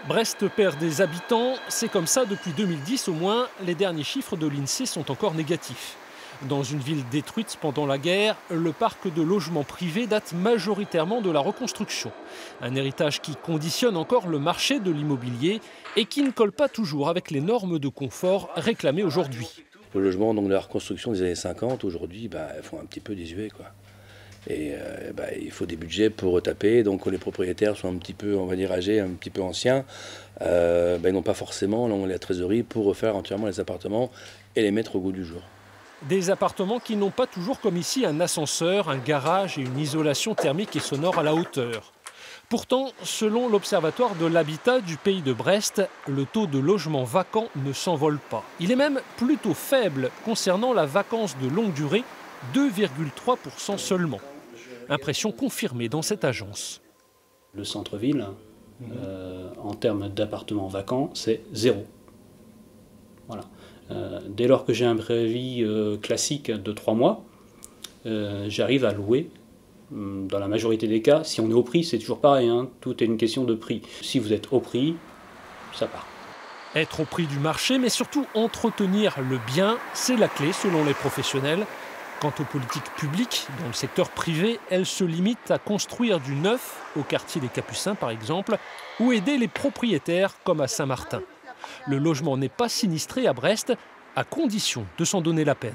Brest perd des habitants, c'est comme ça depuis 2010 au moins. Les derniers chiffres de l'INSEE sont encore négatifs. Dans une ville détruite pendant la guerre, le parc de logements privés date majoritairement de la reconstruction. Un héritage qui conditionne encore le marché de l'immobilier et qui ne colle pas toujours avec les normes de confort réclamées aujourd'hui. Le logement donc, de la reconstruction des années 50, aujourd'hui, elles font un petit peu désuet, quoi. Et il faut des budgets pour retaper, donc les propriétaires sont un petit peu, on va dire, âgés, un petit peu anciens. Ils n'ont pas forcément la trésorerie pour refaire entièrement les appartements et les mettre au goût du jour. Des appartements qui n'ont pas toujours, comme ici, un ascenseur, un garage et une isolation thermique et sonore à la hauteur. Pourtant, selon l'Observatoire de l'habitat du pays de Brest, le taux de logements vacants ne s'envole pas. Il est même plutôt faible concernant la vacance de longue durée, 2,3% seulement. Impression confirmée dans cette agence. Le centre-ville, en termes d'appartements vacants, c'est 0. Voilà. Dès lors que j'ai un préavis classique de 3 mois, j'arrive à louer. Dans la majorité des cas, si on est au prix, c'est toujours pareil, hein, tout est une question de prix. Si vous êtes au prix, ça part. Être au prix du marché, mais surtout entretenir le bien, c'est la clé selon les professionnels. Quant aux politiques publiques, dans le secteur privé, elles se limitent à construire du neuf, au quartier des Capucins par exemple, ou aider les propriétaires comme à Saint-Martin. Le logement n'est pas sinistré à Brest, à condition de s'en donner la peine.